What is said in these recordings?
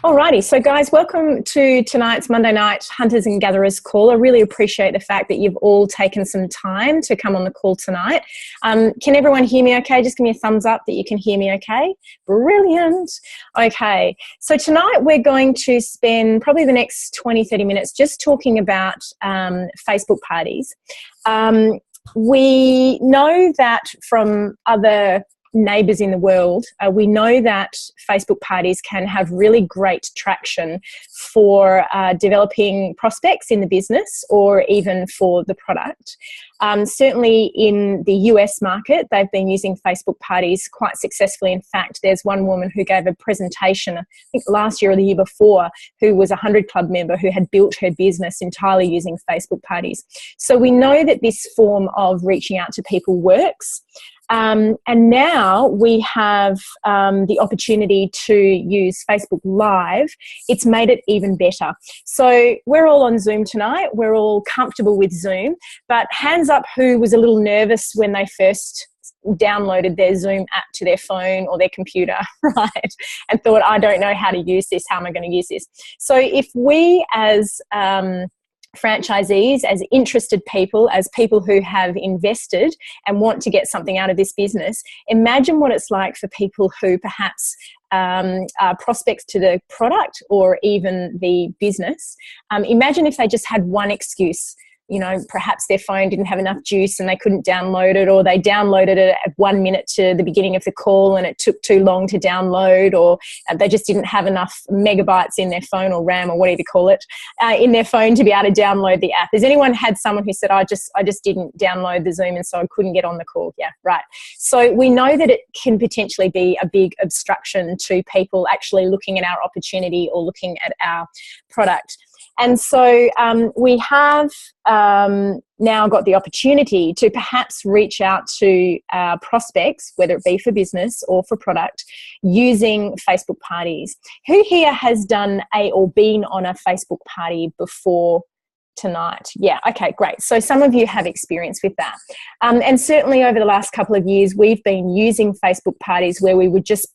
Alrighty, so guys, welcome to tonight's Monday night Hunters and Gatherers call. I really appreciate the fact that you've all taken some time to come on the call tonight. Can everyone hear me okay? Just give me a thumbs up that you can hear me okay. Brilliant. Okay, so tonight we're going to spend probably the next 20-30 minutes just talking about Facebook parties. We know that from other neighbours in the world, we know that Facebook parties can have really great traction for developing prospects in the business or even for the product. Certainly in the US market, they've been using Facebook parties quite successfully. In fact, there's one woman who gave a presentation, I think last year or the year before, who was a 100 Club member who had built her business entirely using Facebook parties. So we know that this form of reaching out to people works. And now we have the opportunity to use Facebook Live. It's made it even better. So we're all on Zoom tonight. We're all comfortable with Zoom. But hands up who was a little nervous when they first downloaded their Zoom app to their phone or their computer, right? And thought, I don't know how to use this. How am I going to use this? So if we as franchisees, as interested people, as people who have invested and want to get something out of this business, imagine what it's like for people who perhaps are prospects to the product or even the business. Imagine if they just had one excuse. You know, perhaps their phone didn't have enough juice and they couldn't download it, or they downloaded it at 1 minute to the beginning of the call and it took too long to download, or they just didn't have enough megabytes in their phone or RAM or whatever you call it in their phone to be able to download the app. Has anyone had someone who said, I just didn't download the Zoom and so I couldn't get on the call? Yeah, right. So we know that it can potentially be a big obstruction to people actually looking at our opportunity or looking at our product. And so we have now got the opportunity to perhaps reach out to our prospects, whether it be for business or for product, using Facebook parties. Who here has done or been on a Facebook party before tonight? Yeah, okay, great. So some of you have experience with that. And certainly over the last couple of years, we've been using Facebook parties where we would just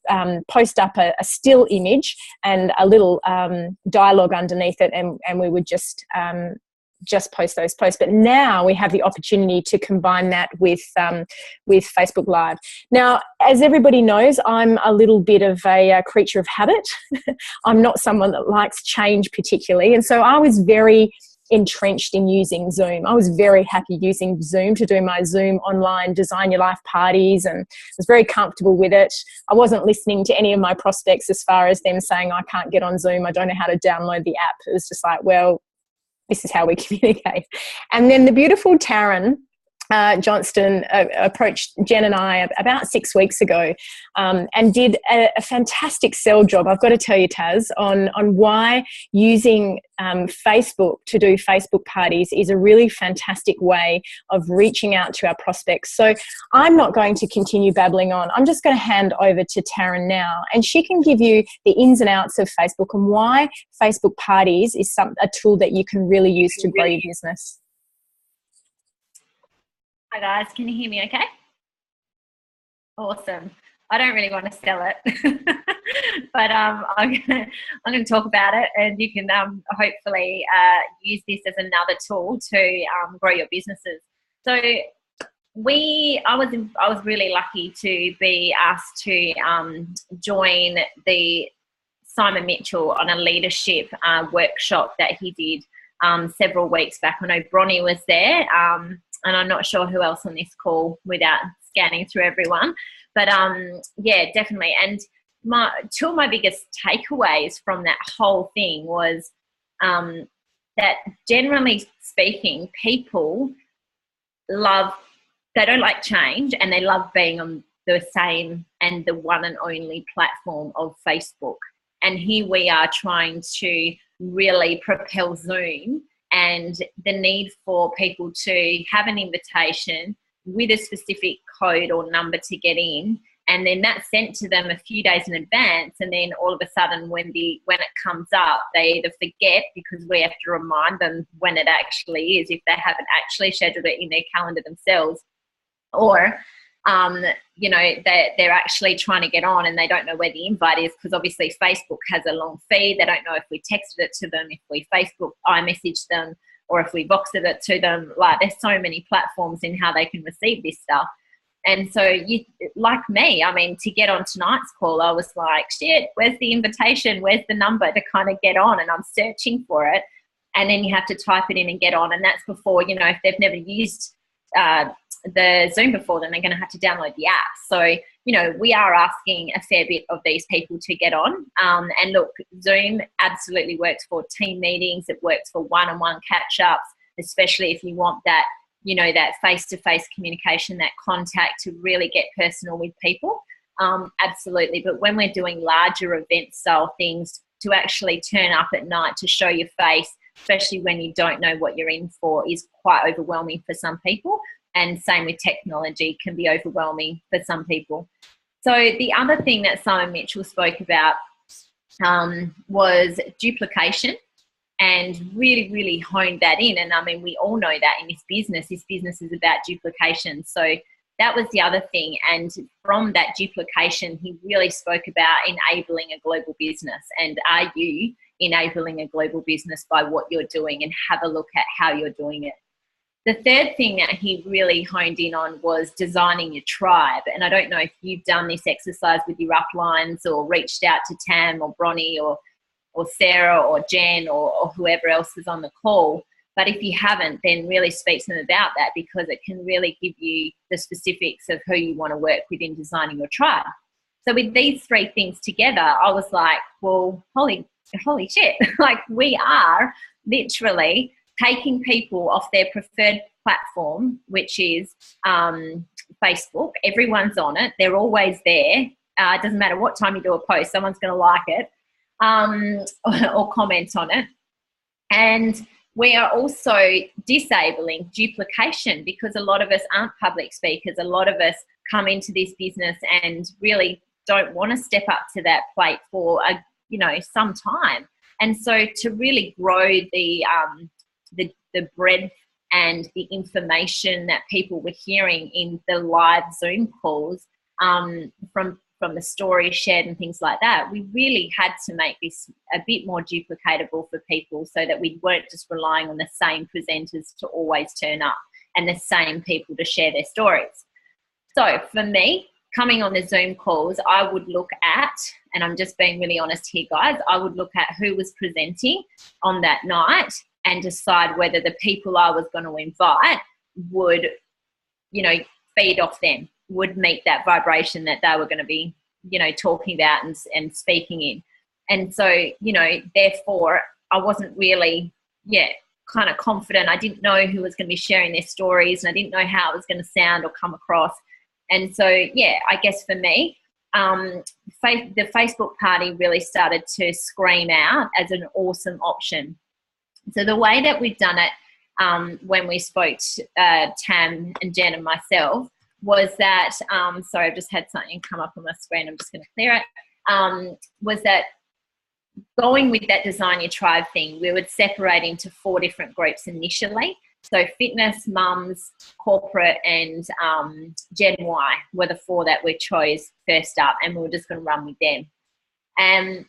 post up a still image and a little dialogue underneath it, and we would just post those posts. But now we have the opportunity to combine that with Facebook Live. Now, as everybody knows, I'm a little bit of a creature of habit. I'm not someone that likes change particularly. And so I was very entrenched in using Zoom. I was very happy using Zoom to do my Zoom online Design Your Life parties, and was very comfortable with it. I wasn't listening to any of my prospects as far as them saying, I can't get on Zoom, I don't know how to download the app. It was just like, well, this is how we communicate. And then the beautiful Taryn Johnston approached Jen and I about 6 weeks ago and did a fantastic sell job, I've got to tell you, Taz, on why using Facebook to do Facebook parties is a really fantastic way of reaching out to our prospects. So I'm not going to continue babbling on. I'm just going to hand over to Taryn now, and she can give you the ins and outs of Facebook and why Facebook parties is a tool that you can really use to grow your business. Hi guys, can you hear me okay? Awesome. I don't really want to sell it, but I'm gonna talk about it, and you can hopefully use this as another tool to grow your businesses. So I was really lucky to be asked to join the Simon Mitchell on a leadership workshop that he did several weeks back. I know Bronnie was there. And I'm not sure who else on this call without scanning through everyone. But yeah, definitely. And two of my biggest takeaways from that whole thing was that generally speaking, people they don't like change, and they love being on the same and the one and only platform of Facebook. And here we are trying to really propel Zoom, and the need for people to have an invitation with a specific code or number to get in, and then that's sent to them a few days in advance, and then all of a sudden when it comes up, they either forget because we have to remind them when it actually is if they haven't actually scheduled it in their calendar themselves, or you know, they're actually trying to get on and they don't know where the invite is, because obviously Facebook has a long feed. They don't know if we texted it to them, if we Facebook iMessaged them, or if we Voxed it to them. Like, there's so many platforms in how they can receive this stuff. And so you, like me, I mean, to get on tonight's call, I was like, shit, where's the invitation? Where's the number to kind of get on? And I'm searching for it. And then you have to type it in and get on. And that's before, you know, if they've never used the Zoom before, then they're going to have to download the app. So, you know, we are asking a fair bit of these people to get on. And look, Zoom absolutely works for team meetings. It works for one-on-one catch-ups, especially if you want that, you know, that face-to-face communication, that contact to really get personal with people. Absolutely. But when we're doing larger event style things, to actually turn up at night to show your face, especially when you don't know what you're in for, is quite overwhelming for some people. And same with technology, can be overwhelming for some people. So the other thing that Simon Mitchell spoke about was duplication, and really, really honed that in. And I mean, we all know that in this business is about duplication. So that was the other thing. And from that duplication, he really spoke about enabling a global business. And are you enabling a global business by what you're doing? And have a look at how you're doing it. The third thing that he really honed in on was designing your tribe. And I don't know if you've done this exercise with your uplines or reached out to Tam or Bronnie or Sarah or Jen or whoever else is on the call. But if you haven't, then really speak to them about that, because it can really give you the specifics of who you want to work with in designing your tribe. So with these three things together, I was like, well, holy shit. Like, we are literally taking people off their preferred platform, which is Facebook. Everyone's on it. They're always there. It doesn't matter what time you do a post, someone's going to like it or comment on it. And we are also disabling duplication, because a lot of us aren't public speakers. A lot of us come into this business and really don't want to step up to that plate for some time. And so to really grow the breadth and the information that people were hearing in the live Zoom calls from the stories shared and things like that, we really had to make this a bit more duplicatable for people, so that we weren't just relying on the same presenters to always turn up and the same people to share their stories. So for me, coming on the Zoom calls, I would look at, and I'm just being really honest here, guys, I would look at who was presenting on that night and decide whether the people I was going to invite would, feed off them, would meet that vibration that they were going to be, talking about and speaking in. And so, therefore, I wasn't really, kind of confident. I didn't know who was going to be sharing their stories, and I didn't know how it was going to sound or come across. And so, I guess for me, the Facebook party really started to scream out as an awesome option. So the way that we've done it when we spoke to Tam and Jen and myself was that, sorry, I've just had something come up on my screen, I'm just going to clear it, was that going with that design your tribe thing, we would separate into 4 different groups initially. So fitness, mums, corporate, and Gen Y were the 4 that we chose first up, and we were just going to run with them. And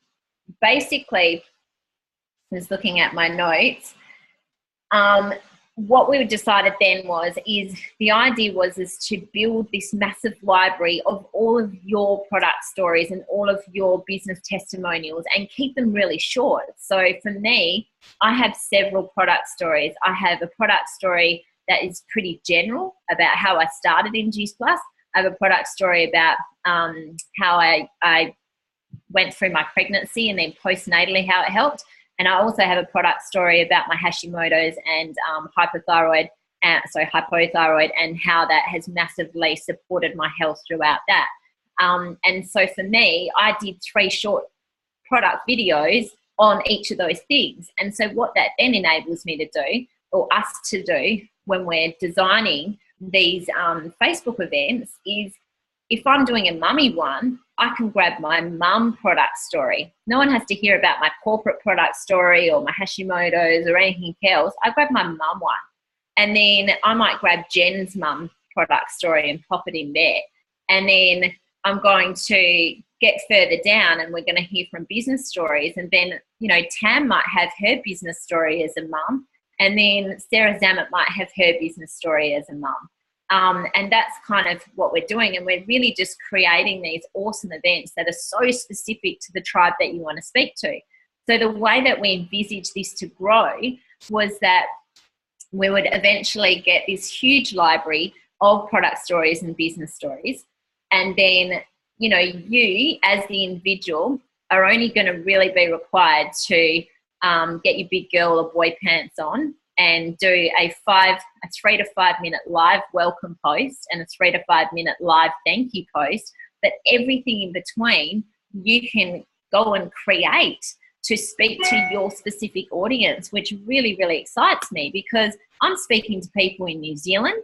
basically, I was looking at my notes, what we decided then is the idea was to build this massive library of all of your product stories and all of your business testimonials, and keep them really short. So for me, I have several product stories. I have a product story that is pretty general about how I started in Juice Plus. I have a product story about how I went through my pregnancy and then postnatally how it helped. And I also have a product story about my Hashimoto's and hypothyroid, and how that has massively supported my health throughout that. And so for me, I did 3 short product videos on each of those things. And so what that then enables me to do, or us to do, when we're designing these Facebook events, is if I'm doing a mummy one, I can grab my mum product story. No one has to hear about my corporate product story or my Hashimoto's or anything else. I grab my mum one. And then I might grab Jen's mum product story and pop it in there. And then I'm going to get further down and we're going to hear from business stories. And then, you know, Tam might have her business story as a mum. And then Sarah Zammit might have her business story as a mum. And that's kind of what we're doing. And we're really just creating these awesome events that are so specific to the tribe that you want to speak to. So the way that we envisaged this to grow was that we would eventually get this huge library of product stories and business stories. And then, you know, you as the individual are only going to really be required to get your big girl or boy pants on and do a 3 to 5 minute live welcome post and a 3 to 5 minute live thank you post. But everything in between you can go and create to speak to your specific audience, which really, really excites me, because I'm speaking to people in New Zealand.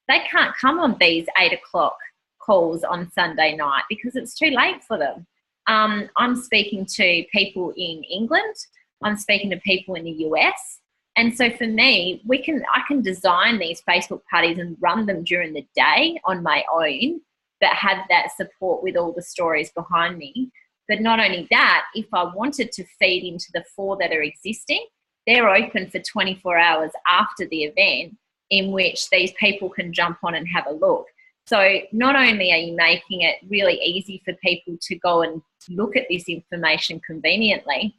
They can't come on these 8 o'clock calls on Sunday night because it's too late for them. I'm speaking to people in England. I'm speaking to people in the US. And so for me, I can design these Facebook parties and run them during the day on my own, but have that support with all the stories behind me. But not only that, if I wanted to feed into the 4 that are existing, they're open for 24 hours after the event, in which these people can jump on and have a look. So not only are you making it really easy for people to go and look at this information conveniently,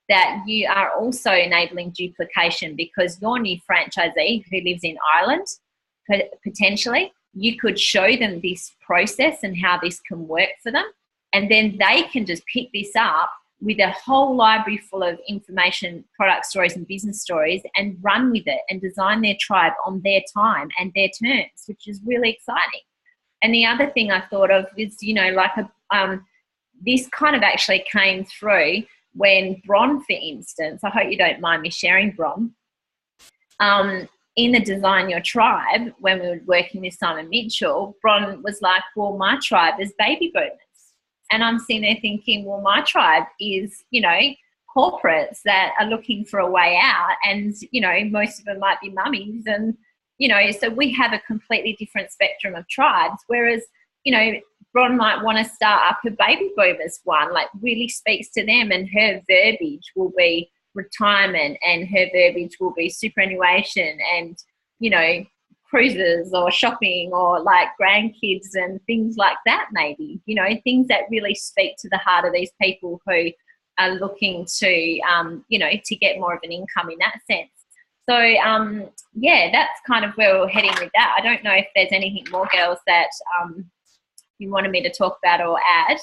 that you are also enabling duplication, because your new franchisee who lives in Ireland, potentially, you could show them this process and how this can work for them. And then they can just pick this up with a whole library full of information, product stories and business stories, and run with it and design their tribe on their time and their terms, which is really exciting. And the other thing I thought of is, you know, like this kind of actually came through when Bron, for instance, I hope you don't mind me sharing, Bron, in the Design Your Tribe, when we were working with Simon Mitchell, Bron was like, well, my tribe is baby boomers. And I'm sitting there thinking, well, my tribe is, you know, corporates that are looking for a way out, and, you know, most of them might be mummies, and, you know, so we have a completely different spectrum of tribes, whereas, you know, Bron might want to start up a baby boomers one, like really speaks to them, and her verbiage will be retirement, and her verbiage will be superannuation and, you know, cruises or shopping or like grandkids and things like that, maybe, you know, things that really speak to the heart of these people who are looking to, you know, to get more of an income in that sense. So, yeah, that's kind of where we're heading with that. I don't know if there's anything more, girls, that you wanted me to talk about or add.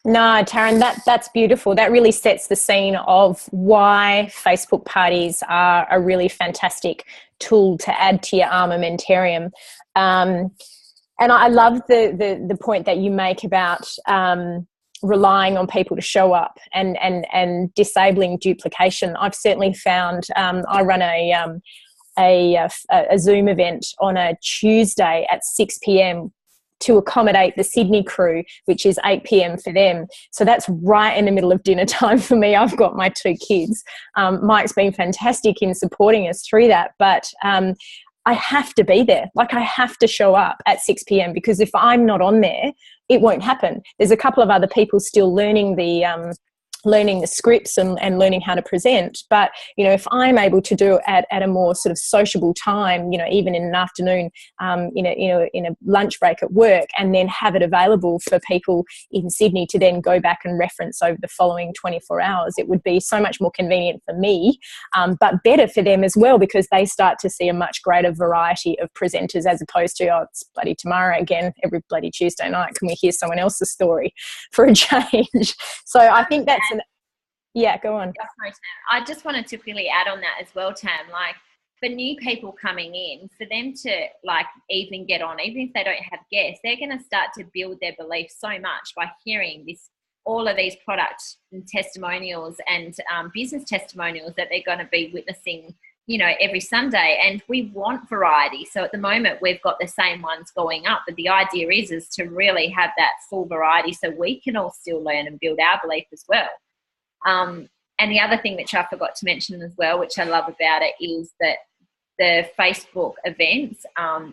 No, Taryn, that's beautiful. That really sets the scene of why Facebook parties are a really fantastic tool to add to your armamentarium. And I love the point that you make about relying on people to show up and disabling duplication. I've certainly found I run a Zoom event on a Tuesday at 6 p.m. to accommodate the Sydney crew, which is 8 p.m. for them. So that's right in the middle of dinner time for me. I've got my 2 kids. Mike's been fantastic in supporting us through that, but I have to be there. Like, I have to show up at 6 p.m. because if I'm not on there, it won't happen. There's a couple of other people still learning the scripts and learning how to present. But, you know, if I'm able to do it at a more sort of sociable time, you know, even in an afternoon, in a lunch break at work, and then have it available for people in Sydney to then go back and reference over the following 24 hours, it would be so much more convenient for me, but better for them as well, because they start to see a much greater variety of presenters, as opposed to, oh, it's bloody tomorrow again, every bloody Tuesday night, can we hear someone else's story for a change? So I think that's yeah, go on. I just wanted to quickly add on that as well, Tam. Like, for new people coming in, for them to like even get on, even if they don't have guests, they're going to start to build their belief so much by hearing all of these product and testimonials and business testimonials that they're going to be witnessing, you know, every Sunday. And we want variety. So at the moment we've got the same ones going up, but the idea is to really have that full variety so we can all still learn and build our belief as well. And the other thing which I forgot to mention as well, which I love about it, is that the Facebook events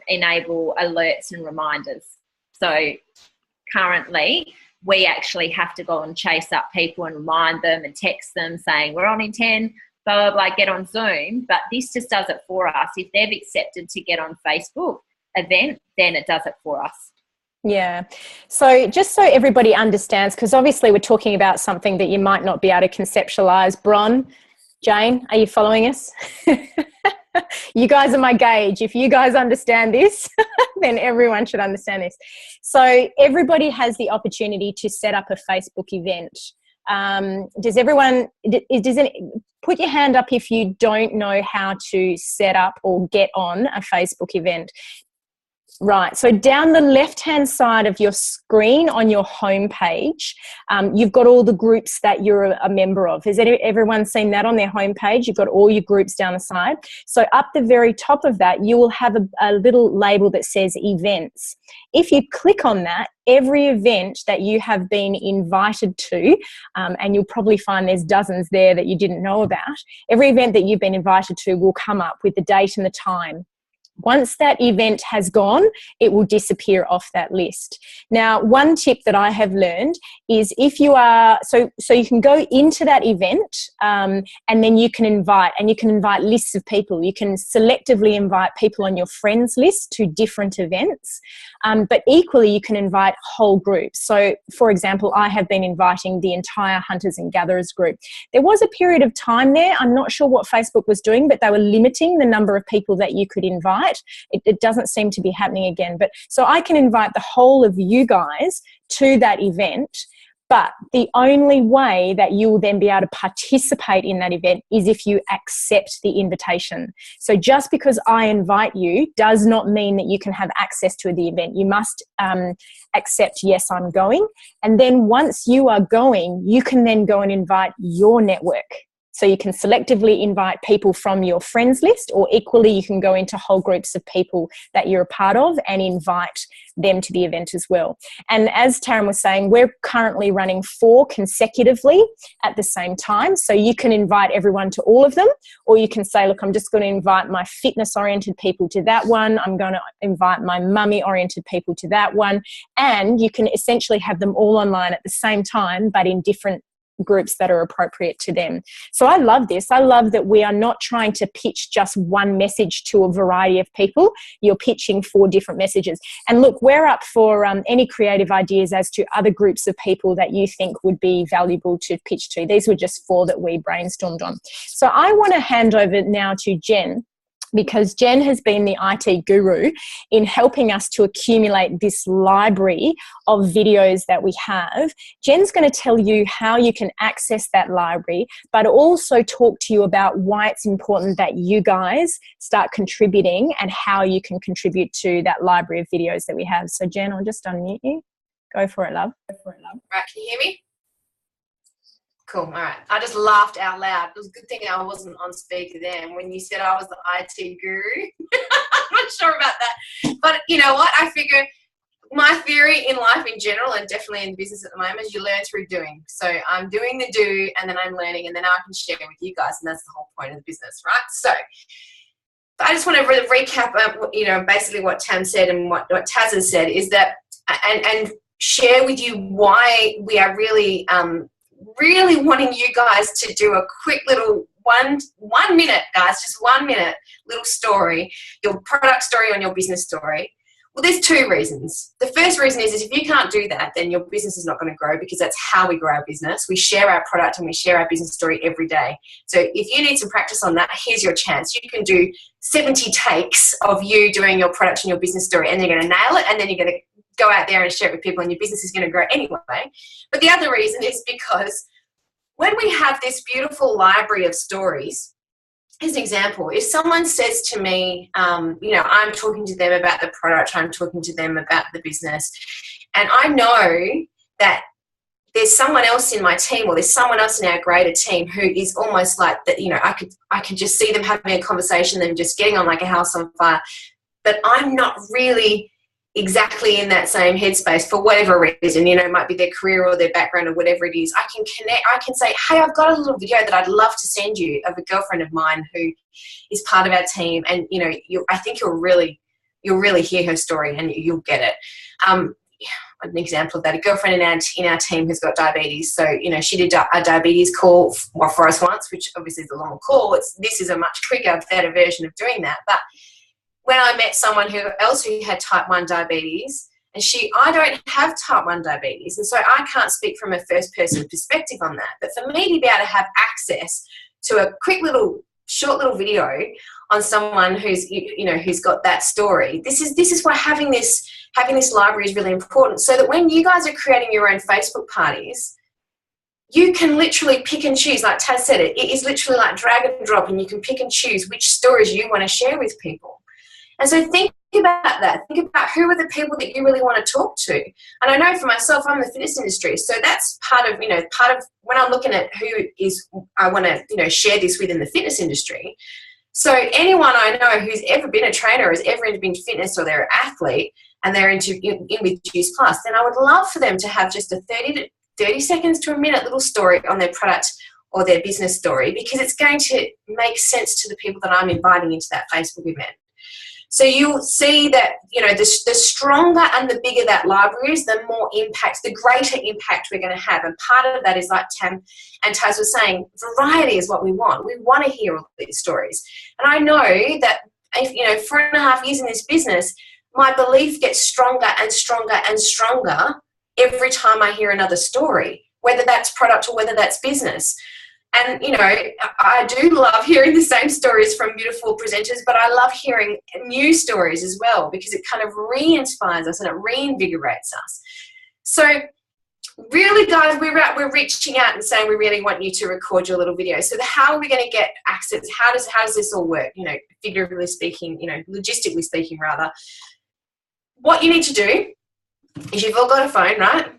enable alerts and reminders. So currently, we actually have to go and chase up people and remind them and text them saying, we're on in 10, blah, blah, blah, get on Zoom. But this just does it for us. If they've accepted to get on Facebook event, then it does it for us. Yeah. So just so everybody understands, because obviously we're talking about something that you might not be able to conceptualize. Bron, Jane, are you following us? You guys are my gauge. If you guys understand this, then everyone should understand this. So everybody has the opportunity to set up a Facebook event. Put your hand up if you don't know how to set up or get on a Facebook event. Right, so down the left-hand side of your screen on your home page, you've got all the groups that you're a member of. Has everyone seen that on their home page? You've got all your groups down the side. So up the very top of that, you will have a little label that says events. If you click on that, every event that you have been invited to, and you'll probably find there's dozens there that you didn't know about, every event that you've been invited to will come up with the date and the time. Once that event has gone, it will disappear off that list. Now, one tip that I have learned is if you are, so you can go into that event and then you can invite lists of people. You can selectively invite people on your friends list to different events, but equally you can invite whole groups. So, for example, I have been inviting the entire Hunters and Gatherers group. There was a period of time there, I'm not sure what Facebook was doing, but they were limiting the number of people that you could invite. It doesn't seem to be happening again. But so I can invite the whole of you guys to that event, but the only way that you will then be able to participate in that event is if you accept the invitation. So just because I invite you does not mean that you can have access to the event. You must accept, yes, I'm going. And then once you are going, you can then go and invite your network. So you can selectively invite people from your friends list, or equally you can go into whole groups of people that you're a part of and invite them to the event as well. And as Taryn was saying, we're currently running 4 consecutively at the same time. So you can invite everyone to all of them, or you can say, look, I'm just going to invite my fitness-oriented people to that one. I'm going to invite my mummy-oriented people to that one. And you can essentially have them all online at the same time, but in different groups that are appropriate to them. So I love this. I love that we are not trying to pitch just one message to a variety of people. You're pitching 4 different messages. And look, we're up for any creative ideas as to other groups of people that you think would be valuable to pitch to. These were just 4 that we brainstormed on. So I want to hand over now to Jen, because Jen has been the IT guru in helping us to accumulate this library of videos that we have. Jen's going to tell you how you can access that library, but also talk to you about why it's important that you guys start contributing and how you can contribute to that library of videos that we have. So Jen, I'll just unmute you. Go for it, love. Go for it, love. Right, can you hear me? Cool. All right. I just laughed out loud. It was a good thing I wasn't on speaker then when you said I was the IT guru. I'm not sure about that. But you know what? I figure my theory in life in general, and definitely in business at the moment, is you learn through doing. So I'm doing the do, and then I'm learning, and then I can share with you guys, and that's the whole point of the business, right? So I just want to recap, basically what Tam said and what Taz has said is that, and share with you why we are really wanting you guys to do a quick little 1 minute, guys, just 1 minute little story, your product story on your business story. Well, there's 2 reasons. The first reason is if you can't do that, then your business is not going to grow, because that's how we grow our business. We share our product and we share our business story every day. So if you need some practice on that, here's your chance. You can do 70 takes of you doing your product and your business story, and you're going to nail it, and then you're going to go out there and share it with people, and your business is going to grow anyway. But the other reason is because when we have this beautiful library of stories, as an example, if someone says to me, I'm talking to them about the product, I'm talking to them about the business, and I know that there's someone else in my team, or there's someone else in our greater team who is almost like that, I could just see them having a conversation, them just getting on like a house on fire, but I'm not really exactly in that same headspace for whatever reason, you know, it might be their career or their background or whatever it is, I can connect, I can say, hey, I've got a little video that I'd love to send you of a girlfriend of mine who is part of our team, and, you know, I think you'll really hear her story and you'll get it. An example of that, a girlfriend in our team has got diabetes. So, you know, she did a diabetes call for us once, which obviously is a long call. This is a much quicker, better version of doing that. But when I met someone else who had type 1 diabetes, and I don't have type 1 diabetes, and so I can't speak from a first person perspective on that. But for me to be able to have access to a quick short little video on someone who's, you know, who's got that story, this is why having this library is really important, so that when you guys are creating your own Facebook parties, you can literally pick and choose. Like Taz said, it is literally like drag and drop, and you can pick and choose which stories you want to share with people. And so think about that. Think about who are the people that you really want to talk to. And I know for myself, I'm in the fitness industry, so that's part of when I'm looking at who I want to, you know, share this with in the fitness industry. So anyone I know who's ever been a trainer, has ever been fitness, or they're an athlete, and they're in with Juice Plus, then I would love for them to have just a 30 seconds to a minute little story on their product or their business story, because it's going to make sense to the people that I'm inviting into that Facebook event. So you'll see that, you know, the stronger and the bigger that library is, the more impact, the greater impact we're going to have. And part of that is, like Tam and Taz was saying, variety is what we want. We want to hear all these stories. And I know that, if, you know, 4.5 years in this business, my belief gets stronger and stronger and stronger every time I hear another story, whether that's product or whether that's business. And, you know, I do love hearing the same stories from beautiful presenters, but I love hearing new stories as well, because it kind of re-inspires us and it reinvigorates us. So really, guys, we're reaching out and saying we really want you to record your little video. So how are we going to get access? How does this all work? You know, figuratively speaking, you know, logistically speaking rather. What you need to do is, you've all got a phone, right?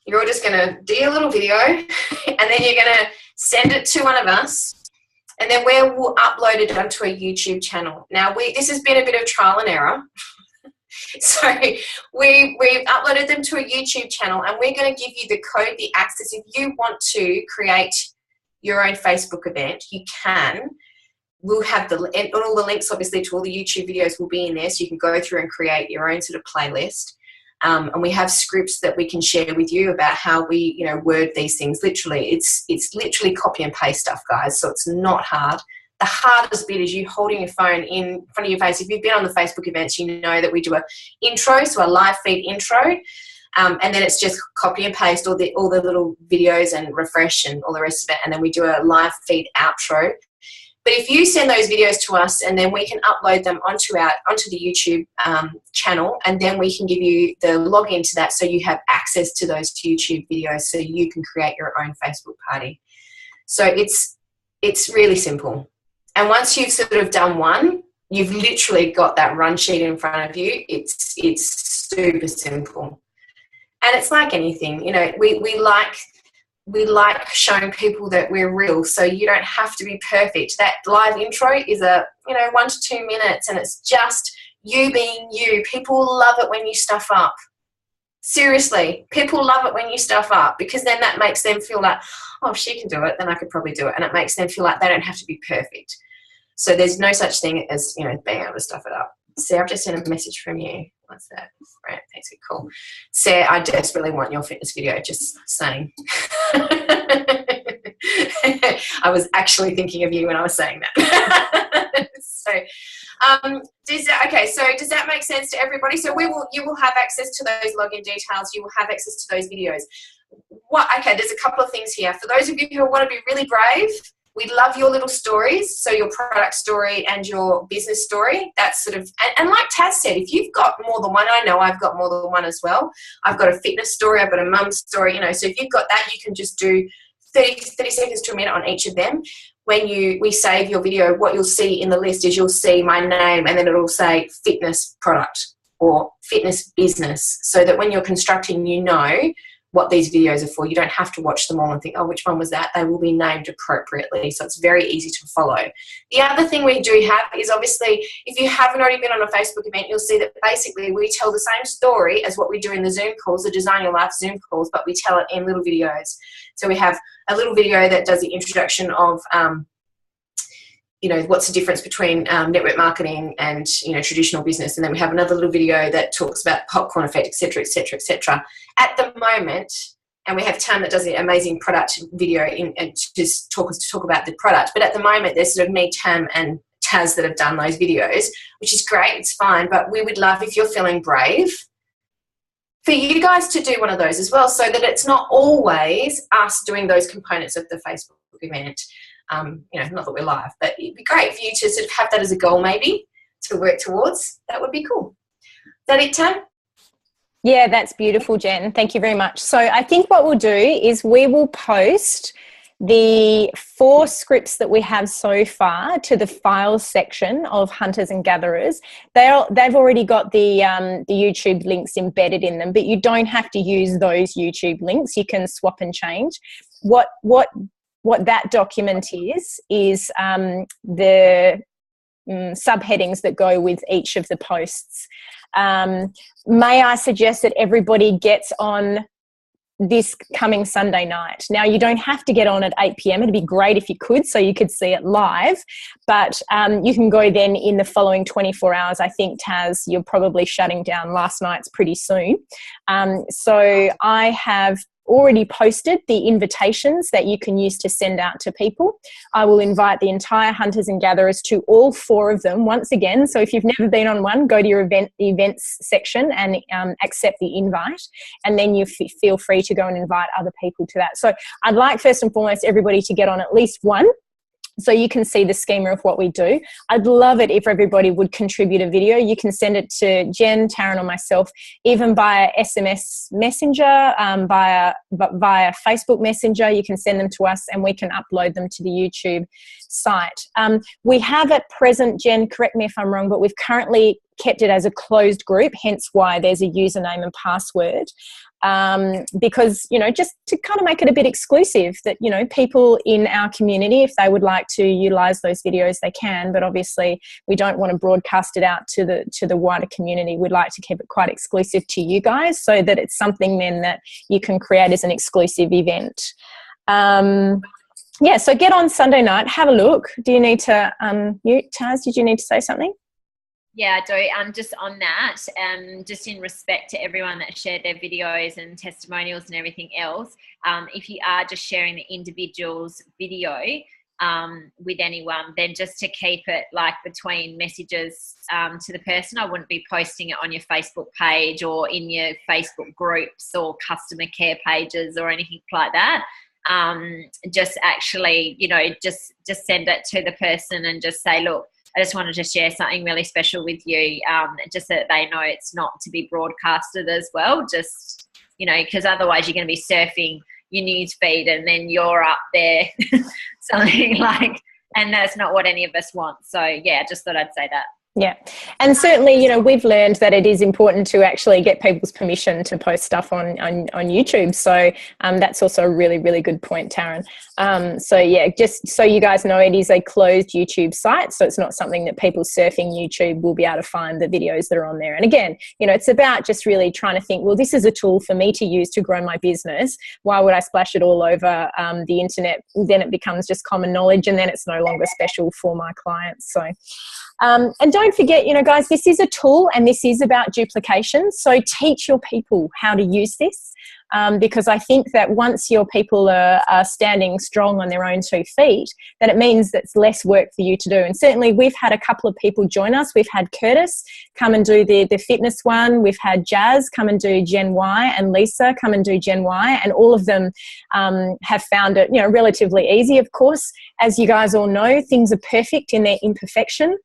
You're all just going to do your little video, and then you're going to send it to one of us, and then we'll upload it onto a YouTube channel. Now, this has been a bit of trial and error. So we've uploaded them to a YouTube channel, and we're going to give you the code, the access. If you want to create your own Facebook event, you can. We'll have and all the links, obviously, to all the YouTube videos will be in there, so you can go through and create your own sort of playlist. And we have scripts that we can share with you about how we, you know, word these things. Literally, it's literally copy and paste stuff, guys. So it's not hard. The hardest bit is you holding your phone in front of your face. If you've been on the Facebook events, you know that we do a intro, so a live feed intro, and then it's just copy and paste all the little videos and refresh and all the rest of it, and then we do a live feed outro. But if you send those videos to us, and then we can upload them onto the YouTube channel, and then we can give you the login to that, so you have access to those YouTube videos, so you can create your own Facebook party. So it's really simple. And once you've sort of done one, you've literally got that run sheet in front of you. It's super simple, and it's like anything, you know. We like showing people that we're real, so you don't have to be perfect. That live intro is 1 to 2 minutes, and it's just you being you. People love it when you stuff up. Seriously, people love it when you stuff up, because then that makes them feel like, oh, if she can do it, then I could probably do it. And it makes them feel like they don't have to be perfect. So there's no such thing as, you know, being able to stuff it up. Sarah, I've just sent a message from you. What's that? Right, thanks, cool. Sarah, I desperately want your fitness video, just saying. I was actually thinking of you when I was saying that. Does that make sense to everybody? So you will have access to those login details. You will have access to those videos. There's a couple of things here. For those of you who want to be really brave, we love your little stories, so your product story and your business story. That's sort of, and like Taz said, if you've got more than one, I know I've got more than one as well. I've got a fitness story, I've got a mum story, you know, so if you've got that, you can just do 30 seconds to a minute on each of them. When we save your video, what you'll see in the list is you'll see my name, and then it'll say fitness product or fitness business, so that when you're constructing, you know what these videos are for. You don't have to watch them all and think, oh, which one was that? They will be named appropriately, so it's very easy to follow. The other thing we do have is, obviously, if you haven't already been on a Facebook event, you'll see that basically we tell the same story as what we do in the Zoom calls, the Design Your Life Zoom calls, but we tell it in little videos. So we have a little video that does the introduction of you know, what's the difference between network marketing and, you know, traditional business. And then we have another little video that talks about popcorn effect, et cetera, et cetera, et cetera. At the moment, and we have Tam that does the amazing product video and just talk about the product. But at the moment, there's sort of me, Tam, and Taz that have done those videos, which is great. It's fine. But we would love, if you're feeling brave, for you guys to do one of those as well, so that it's not always us doing those components of the Facebook event. You know, not that we're live, but it'd be great for you to sort of have that as a goal, maybe, to work towards. That would be cool. Is that it, Tam? Yeah, that's beautiful, Jen. Thank you very much. So I think what we'll do is we will post the 4 scripts that we have so far to the files section of Hunters and Gatherers. They've already got the YouTube links embedded in them, but you don't have to use those YouTube links. You can swap and change. What that document is the subheadings that go with each of the posts. May I suggest that everybody gets on this coming Sunday night? Now, you don't have to get on at 8 p.m. It'd be great if you could, so you could see it live, but you can go then in the following 24 hours. I think, Taz, you're probably shutting down last night's pretty soon. So I have already posted the invitations that you can use to send out to people. I will invite the entire Hunters and Gatherers to all 4 of them once again. So if you've never been on one, go to your events section and accept the invite, and then you feel free to go and invite other people to that. So I'd like, first and foremost, everybody to get on at least one, so you can see the schema of what we do. I'd love it if everybody would contribute a video. You can send it to Jen, Taryn, or myself, even via SMS Messenger, via Facebook Messenger. You can send them to us and we can upload them to the YouTube site. We have at present, Jen, correct me if I'm wrong, but we've currently kept it as a closed group, hence why there's a username and password. Because, you know, just to kind of make it a bit exclusive, that, you know, people in our community, if they would like to utilize those videos, they can, but obviously we don't want to broadcast it out to the wider community. We'd like to keep it quite exclusive to you guys, so that it's something then that you can create as an exclusive event. Yeah, so get on Sunday night, have a look. Do you need to mute, Taz? Did you need to say something? Yeah, I do. Just on that, just in respect to everyone that shared their videos and testimonials and everything else, if you are just sharing the individual's video with anyone, then just to keep it like between messages to the person. I wouldn't be posting it on your Facebook page or in your Facebook groups or customer care pages or anything like that. Just actually, you know, just send it to the person and just say, look, I just wanted to share something really special with you, just so that they know it's not to be broadcasted as well. Just, you know, because otherwise you're going to be surfing your news feed and then you're up there something like, and that's not what any of us want. So yeah, just thought I'd say that. Yeah. And certainly, you know, we've learned that it is important to actually get people's permission to post stuff on YouTube. So that's also a really, really good point, Taryn. So yeah, just so you guys know, it is a closed YouTube site. So it's not something that people surfing YouTube will be able to find the videos that are on there. And again, you know, it's about just really trying to think, well, this is a tool for me to use to grow my business. Why would I splash it all over the internet? Then it becomes just common knowledge, and then it's no longer special for my clients. So and don't forget, you know, guys, this is a tool and this is about duplication. So teach your people how to use this, because I think that once your people are standing strong on their own 2 feet, then it means that's less work for you to do. And certainly we've had a couple of people join us. We've had Curtis come and do the fitness one. We've had Jazz come and do Gen Y, and Lisa come and do Gen Y. And all of them have found it, you know, relatively easy. Of course, as you guys all know, things are perfect in their imperfection.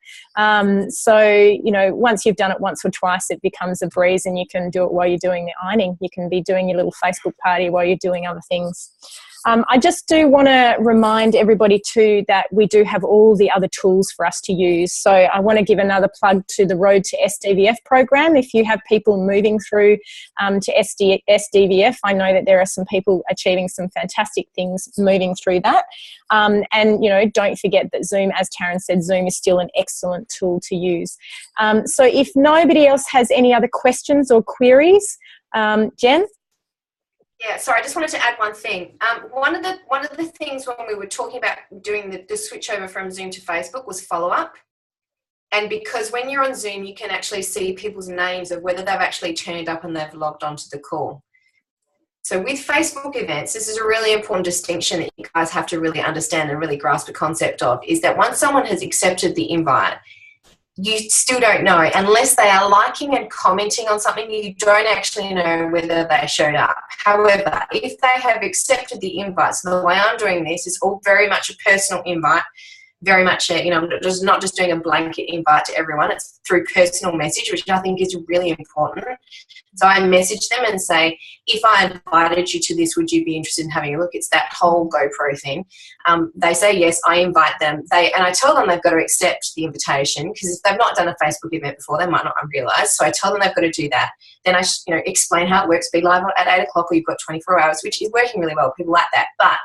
So, you know, once you've done it once or twice, it becomes a breeze, and you can do it while you're doing the ironing. You can be doing your little Facebook party while you're doing other things. I just do want to remind everybody too that we do have all the other tools for us to use. So I want to give another plug to the Road to SDVF program. If you have people moving through to SDVF, I know that there are some people achieving some fantastic things moving through that. And, you know, don't forget that Zoom, as Taryn said, Zoom is still an excellent tool to use. So if nobody else has any other questions or queries, Jen? Yeah, sorry, I just wanted to add one thing. One of the things when we were talking about doing the switch over from Zoom to Facebook was follow-up. And because when you're on Zoom, you can actually see people's names of whether they've actually turned up and they've logged onto the call. So with Facebook events, this is a really important distinction that you guys have to really understand and really grasp the concept of, is that once someone has accepted the invite, you still don't know, unless they are liking and commenting on something, you don't actually know whether they showed up. However, if they have accepted the invite, so the way I'm doing this is all very much a personal invite, very much, you know, just not just doing a blanket invite to everyone. It's through personal message, which I think is really important. So I message them and say, if I invited you to this, would you be interested in having a look? It's that whole GoPro thing. They say yes, I invite them. And I tell them they've got to accept the invitation, because if they've not done a Facebook event before, they might not realise. So I tell them they've got to do that. Then I explain how it works. Be live at 8 o'clock, or you've got 24 hours, which is working really well. People like that. But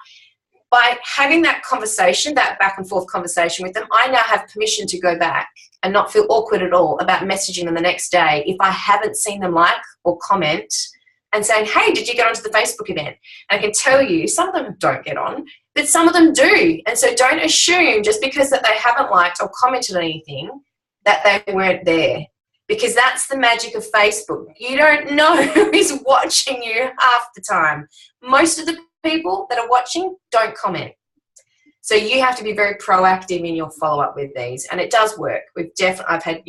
by having that conversation, that back and forth conversation with them, I now have permission to go back and not feel awkward at all about messaging them the next day if I haven't seen them like or comment, and saying, hey, did you get onto the Facebook event? And I can tell you, some of them don't get on, but some of them do. And so don't assume just because that they haven't liked or commented on anything that they weren't there, because that's the magic of Facebook. You don't know who is watching you half the time. Most of the people that are watching don't comment. So you have to be very proactive in your follow-up with these, and it does work. We've had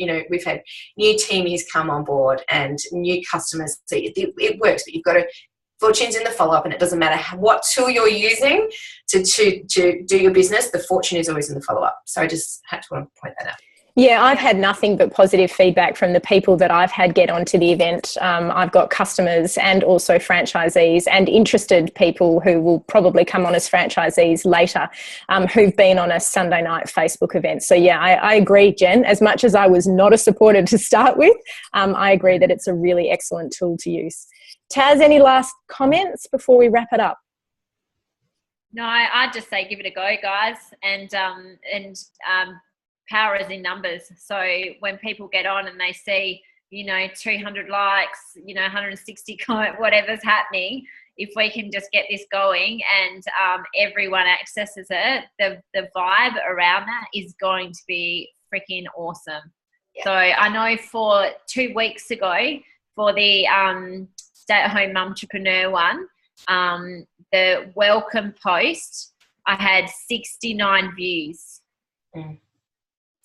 new teamies come on board and new customers. So it works, but you've got to, fortune's in the follow-up, and it doesn't matter what tool you're using to do your business, the fortune is always in the follow-up. So I just had to want to point that out. Yeah, I've had nothing but positive feedback from the people that I've had get onto the event. I've got customers and also franchisees and interested people who will probably come on as franchisees later, who've been on a Sunday night Facebook event. So yeah, I agree, Jen. As much as I was not a supporter to start with, I agree that it's a really excellent tool to use. Taz, any last comments before we wrap it up? No, I'd just say give it a go, guys, and power is in numbers. So when people get on and they see, 200 likes, 160 comments, whatever's happening, if we can just get this going and everyone accesses it, the vibe around that is going to be freaking awesome. Yeah. So I know for 2 weeks ago, for the stay-at-home momtrepreneur one, the welcome post, I had 69 views.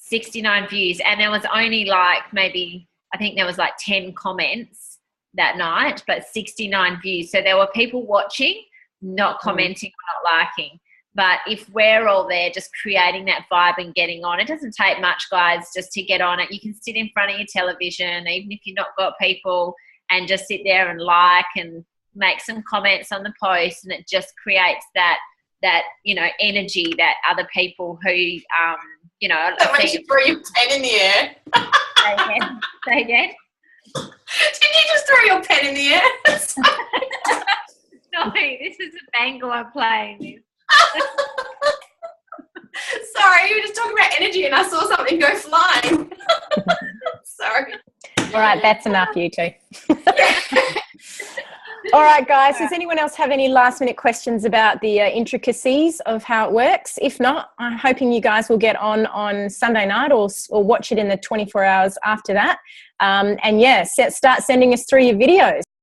69 views, and there was only I think there was 10 comments that night, but 69 views. So there were people watching, not commenting, not liking. But if we're all there just creating that vibe and getting on, it doesn't take much, guys, just to get on it. You can sit in front of your television, even if you've not got people, and just sit there and like and make some comments on the post, and it just creates that energy that other people who that makes you throw your pen in the air. Say again. Did you just throw your pen in the air? No, this is a bangle I'm playing with. Sorry, you were just talking about energy and I saw something go flying. Sorry. All right, that's enough, you two. All right, guys, does anyone else have any last minute questions about the intricacies of how it works? If not, I'm hoping you guys will get on Sunday night or watch it in the 24 hours after that. And yeah, start sending us through your videos.